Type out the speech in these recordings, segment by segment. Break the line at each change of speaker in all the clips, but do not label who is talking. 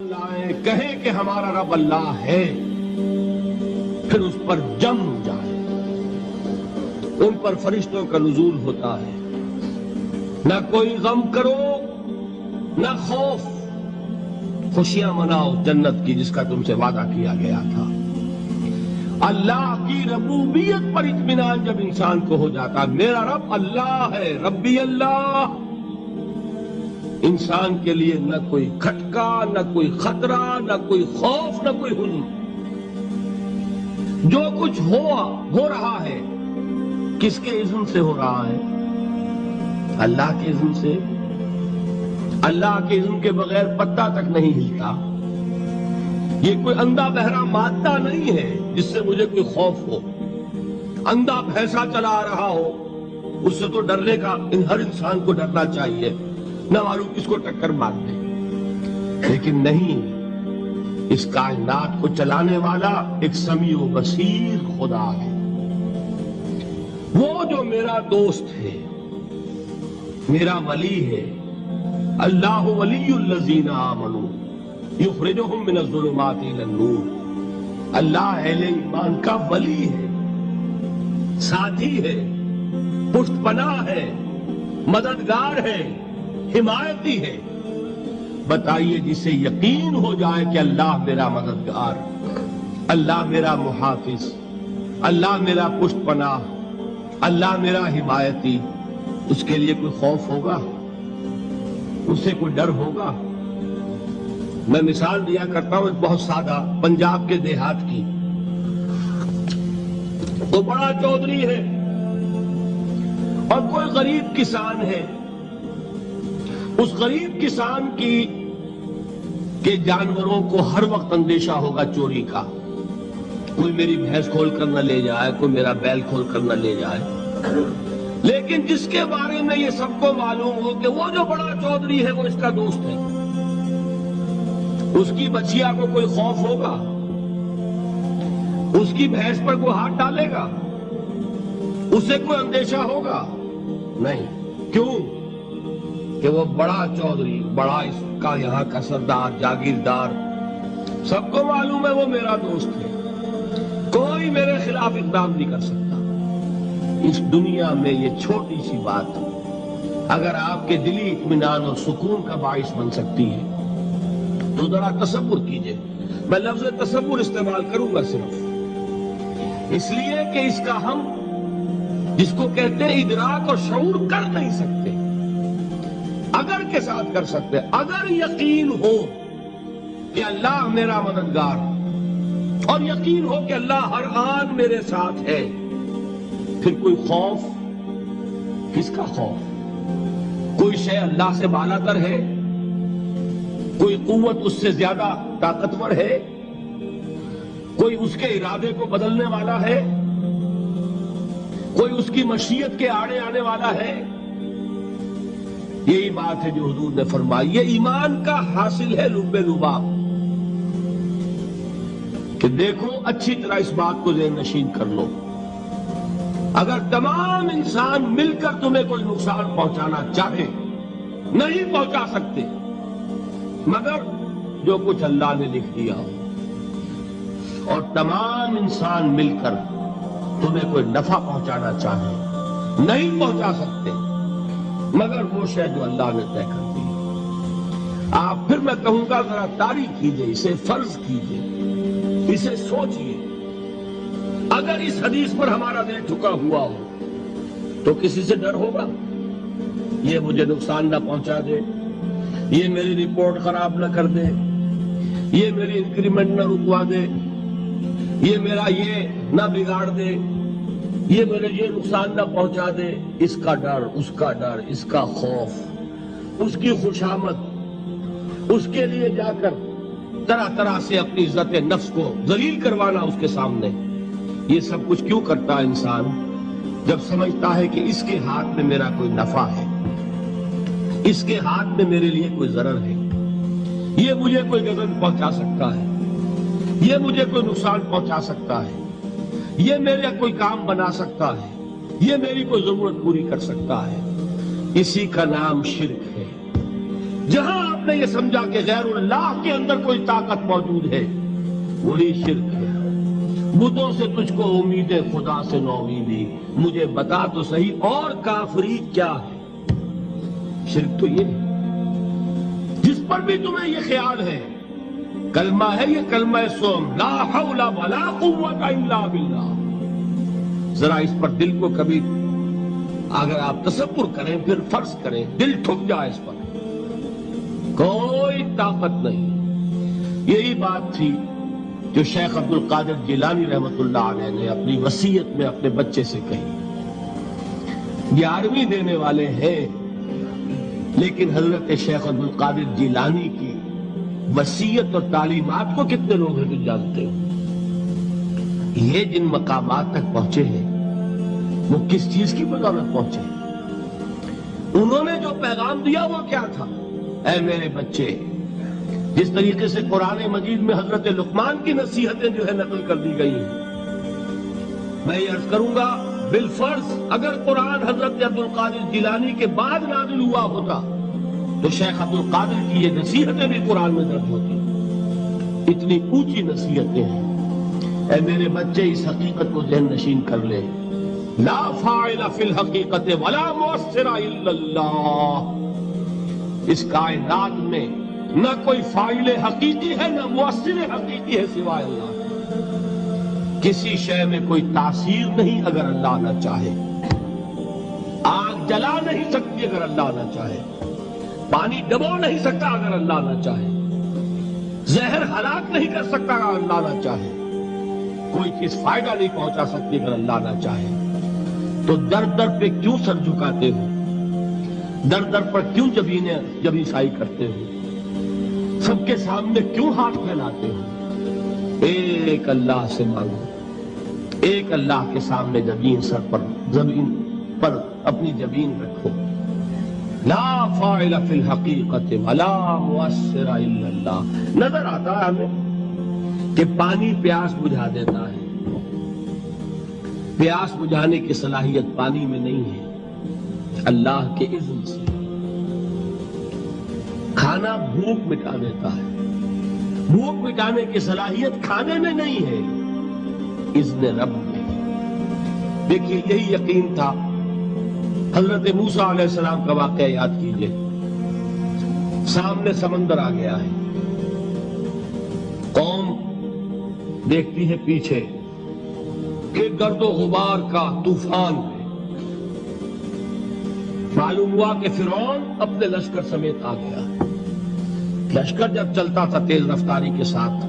کہیں کہ ہمارا رب اللہ ہے، پھر اس پر جم جائے، ان پر فرشتوں کا نزول ہوتا ہے، نہ کوئی غم کرو نہ خوف، خوشیاں مناؤ جنت کی جس کا تم سے وعدہ کیا گیا تھا۔ اللہ کی ربوبیت پر اطمینان جب انسان کو ہو جاتا، میرا رب اللہ ہے، ربی اللہ، انسان کے لیے نہ کوئی کھٹکا، نہ کوئی خطرہ، نہ کوئی خوف، نہ کوئی حزن۔ جو کچھ ہو رہا ہے کس کے اذن سے ہو رہا ہے؟ اللہ کے اذن سے۔ اللہ کے اذن کے بغیر پتا تک نہیں ہلتا۔ یہ کوئی اندھا بہرا مادہ نہیں ہے جس سے مجھے کوئی خوف ہو۔ اندھا بھینسا چلا آ رہا ہو اس سے تو ڈرنے کا ہر انسان کو ڈرنا چاہیے، نہ معلوم کس کو ٹکر مار دے، لیکن نہیں، اس کائنات کو چلانے والا ایک سمیع و بصیر خدا ہے۔ وہ جو میرا دوست ہے، میرا ولی ہے، اللہ ولی الذین آمنوا یخرجہم من الظلمات الی النور۔ اللہ اہل ایمان کا ولی ہے، ساتھی ہے، پشت پناہ ہے، مددگار ہے، حمایتی ہے۔ بتائیے جسے یقین ہو جائے کہ اللہ میرا مددگار، اللہ میرا محافظ، اللہ میرا پشت پناہ، اللہ میرا حمایتی، اس کے لیے کوئی خوف ہوگا؟ اس سے کوئی ڈر ہوگا؟ میں مثال دیا کرتا ہوں ایک بہت سادہ، پنجاب کے دیہات کی۔ تو بڑا چودھری ہے اور کوئی غریب کسان ہے۔ اس غریب کسان کے جانوروں کو ہر وقت اندیشہ ہوگا چوری کا، کوئی میری بھینس کھول کر نہ لے جائے، کوئی میرا بیل کھول کر نہ لے جائے۔ لیکن جس کے بارے میں یہ سب کو معلوم ہو کہ وہ جو بڑا چودھری ہے وہ اس کا دوست ہے، اس کی بچیا کو کوئی خوف ہوگا؟ اس کی بھینس پر کوئی ہاتھ ڈالے گا؟ اسے کوئی اندیشہ ہوگا؟ نہیں۔ کیوں؟ کہ وہ بڑا چودھری، بڑا اس کا یہاں کا سردار، جاگیردار، سب کو معلوم ہے وہ میرا دوست ہے، کوئی میرے خلاف اقدام نہیں کر سکتا۔ اس دنیا میں یہ چھوٹی سی بات اگر آپ کے دلی اطمینان اور سکون کا باعث بن سکتی ہے تو ذرا تصور کیجئے۔ میں لفظ تصور استعمال کروں گا صرف اس لیے کہ اس کا ہم جس کو کہتے ہیں ادراک اور شعور کر نہیں سکتے، اگر کے ساتھ کر سکتے۔ اگر یقین ہو کہ اللہ میرا مددگار اور یقین ہو کہ اللہ ہر آن میرے ساتھ ہے، پھر کوئی خوف؟ کس کا خوف؟ کوئی شے اللہ سے بالا تر ہے؟ کوئی قوت اس سے زیادہ طاقتور ہے؟ کوئی اس کے ارادے کو بدلنے والا ہے؟ کوئی اس کی مشیت کے آڑے آنے والا ہے؟ یہی بات ہے جو حضور نے فرمائی، یہ ایمان کا حاصل ہے لب لباب، کہ دیکھو اچھی طرح اس بات کو ذہن نشین کر لو، اگر تمام انسان مل کر تمہیں کوئی نقصان پہنچانا چاہے نہیں پہنچا سکتے، مگر جو کچھ اللہ نے لکھ دیا ہو، اور تمام انسان مل کر تمہیں کوئی نفع پہنچانا چاہے نہیں پہنچا سکتے، مگر وہ شے جو اللہ نے طے کر دی۔ آپ پھر میں کہوں گا ذرا تاریخ کیجئے، اسے فرض کیجئے، اسے سوچئے۔ اگر اس حدیث پر ہمارا دل جھکا ہوا ہو تو کسی سے ڈر ہوگا؟ یہ مجھے نقصان نہ پہنچا دے، یہ میری رپورٹ خراب نہ کر دے، یہ میری انکریمنٹ نہ رکوا دے، یہ میرا یہ نہ بگاڑ دے، یہ میرے یہ نقصان نہ پہنچا دے۔ اس کا ڈر، اس کا ڈر، اس کا خوف، اس کی خوشامد، اس کے لیے جا کر طرح طرح سے اپنی عزت نفس کو ذلیل کروانا اس کے سامنے، یہ سب کچھ کیوں کرتا ہے انسان؟ جب سمجھتا ہے کہ اس کے ہاتھ میں میرا کوئی نفع ہے، اس کے ہاتھ میں میرے لیے کوئی ضرر ہے، یہ مجھے کوئی غضب پہنچا سکتا ہے، یہ مجھے کوئی نقصان پہنچا سکتا ہے، یہ میرا کوئی کام بنا سکتا ہے، یہ میری کوئی ضرورت پوری کر سکتا ہے، اسی کا نام شرک ہے، جہاں آپ نے یہ سمجھا کہ غیر اللہ کے اندر کوئی طاقت موجود ہے وہی شرک ہے۔ بتوں سے تجھ کو امید ہے، خدا سے نو امیدی، مجھے بتا تو صحیح اور کافری کیا ہے؟ شرک تو یہ ہے جس پر بھی تمہیں یہ خیال ہے کلمہ ہے، یہ کلمہ سوم لا حول ولا قوت الا باللہ، ذرا اس پر دل کو کبھی اگر آپ تصور کریں پھر فرض کریں دل ٹھک جائے اس پر، کوئی طاقت نہیں۔ یہی بات تھی جو شیخ عبد القادر جیلانی رحمۃ اللہ علیہ نے اپنی وصیت میں اپنے بچے سے کہی۔ 11ویں دینے والے ہیں لیکن حضرت شیخ عبد القادر جیلانی کی وصیت اور تعلیمات کو کتنے لوگ ہیں جو جانتے ہیں؟ یہ جن مقامات تک پہنچے ہیں وہ کس چیز کی بدولت پہنچے ہیں؟ انہوں نے جو پیغام دیا وہ کیا تھا؟ اے میرے بچے، جس طریقے سے قرآن مجید میں حضرت لقمان کی نصیحتیں جو ہے نقل کر دی گئی ہیں، میں یہ عرض کروں گا بالفرض اگر قرآن حضرت عبد القادر جیلانی کے بعد نازل ہوا ہوتا تو شیخ عبد القادر کی یہ نصیحتیں بھی قرآن میں درج ہوتی۔ اتنی اونچی نصیحتیں ہیں۔ اے میرے بچے، اس حقیقت کو ذہن نشین کر لے، لا فاعل فی الحقیقت ولا مؤثر الا اللہ۔ اس کائنات میں نہ کوئی فاعل حقیقی ہے نہ مؤثر حقیقی ہے سوائے اللہ۔ کسی شے میں کوئی تاثیر نہیں اگر اللہ نہ چاہے۔ آگ جلا نہیں سکتی اگر اللہ نہ چاہے، پانی ڈبو نہیں سکتا اگر اللہ نہ چاہے، زہر ہلاک نہیں کر سکتا اگر اللہ نہ چاہے، کوئی چیز فائدہ نہیں پہنچا سکتی اگر اللہ نہ چاہے۔ تو در در پہ کیوں سر جھکاتے ہو؟ در در پر کیوں جبیں سائی کرتے ہو؟ سب کے سامنے کیوں ہاتھ پھیلاتے ہو؟ ایک اللہ سے مانگو، ایک اللہ کے سامنے زمین پر اپنی جبین رکھو۔ لا فاعل فی الحقیقت ولا مؤثر الا اللہ۔ نظر آتا ہے ہمیں کہ پانی پیاس بجھا دیتا ہے، پیاس بجھانے کی صلاحیت پانی میں نہیں ہے، اللہ کے اذن سے۔ کھانا بھوک مٹا دیتا ہے، بھوک مٹانے کی صلاحیت کھانے میں نہیں ہے، اذن رب میں۔ دیکھیے یہی یقین تھا حضرت موسیٰ علیہ السلام کا واقعہ یاد کیجئے۔ سامنے سمندر آ گیا ہے، قوم دیکھتی ہے پیچھے کہ گرد و غبار کا طوفان ہے۔ معلوم ہوا کہ فرعون اپنے لشکر سمیت آ گیا۔ لشکر جب چلتا تھا تیز رفتاری کے ساتھ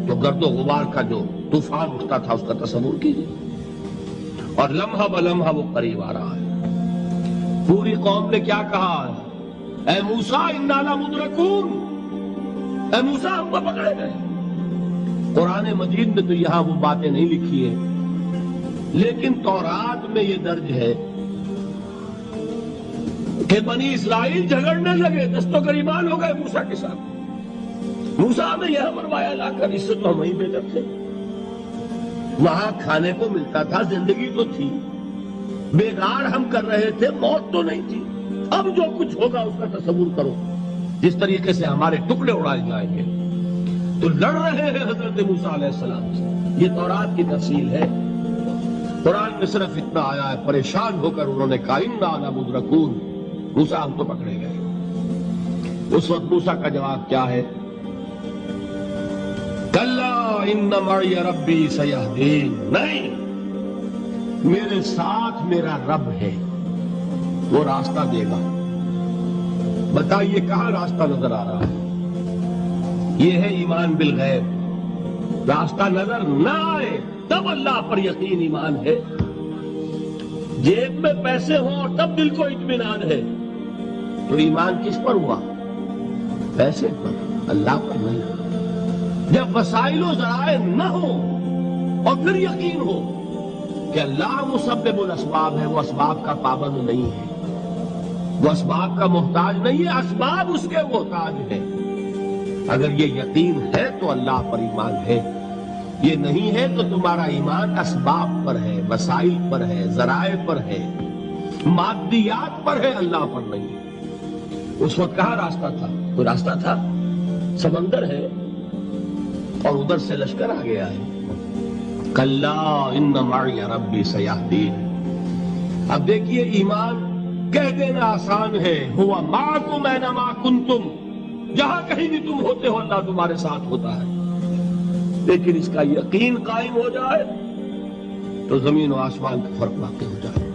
تو گرد و غبار کا جو طوفان اٹھتا تھا اس کا تصور کیجیے، اور لمحہ بلمحہ وہ قریب آ رہا ہے۔ پوری قوم نے کیا کہا ہے؟ اے موسیٰ انا لمدرکون، اے موسیٰ ہم کو پکڑے گئے۔ قرآن مجید میں تو یہاں وہ باتیں نہیں لکھی ہے، لیکن تورات میں یہ درج ہے کہ بنی اسرائیل جھگڑنے لگے، دست و گریبان ہو گئے موسیٰ کے ساتھ۔ موسیٰ نے یہ مروایا لا کر، اس سے تو ہم ہی بہتر تھے، وہاں کھانے کو ملتا تھا، زندگی تو تھی، بیگار ہم کر رہے تھے، موت تو نہیں تھی۔ اب جو کچھ ہوگا اس کا تصور کرو، جس طریقے سے ہمارے ٹکڑے اڑائے جائیں گے۔ تو لڑ رہے ہیں حضرت موسیٰ علیہ السلام سے، یہ تورات کی تفصیل ہے۔ قرآن میں صرف اتنا آیا ہے، پریشان ہو کر انہوں نے کہا انا لمدرکون، موسیٰ ہم تو پکڑے گئے۔ اس وقت موسیٰ کا جواب کیا ہے؟ کلا ان معی ربی سیہدین، نہیں، میرے ساتھ میرا رب ہے، وہ راستہ دے گا۔ بتائیے کہاں راستہ نظر آ رہا ہے؟ یہ ہے ایمان بالغیب۔ راستہ نظر نہ آئے تب اللہ پر یقین ایمان ہے۔ جیب میں پیسے ہوں اور تب دل کو اطمینان ہے تو ایمان کس پر ہوا؟ پیسے پر، اللہ پر نہیں۔ جب وسائل و ذرائع نہ ہو اور پھر یقین ہو کہ اللہ مسبب الاسباب ہے، وہ اسباب کا پابند نہیں ہے، وہ اسباب کا محتاج نہیں ہے، اسباب اس کے محتاج ہے۔ اگر یہ یقین ہے تو اللہ پر ایمان ہے، یہ نہیں ہے تو تمہارا ایمان اسباب پر ہے، وسائل پر ہے، ذرائع پر ہے، مادیات پر ہے، اللہ پر نہیں۔ اس وقت کہاں راستہ تھا؟ کوئی راستہ تھا؟ سمندر ہے اور ادھر سے لشکر آ گیا ہے. کلا ان معی ربی سیہدین. اب دیکھیے ایمان کہہ دینا آسان ہے، ہوا معکم اینما کنتم، جہاں کہیں بھی تم ہوتے ہو اللہ تمہارے ساتھ ہوتا ہے. لیکن اس کا یقین قائم ہو جائے تو زمین و آسمان کا فرق واقع ہو جائے.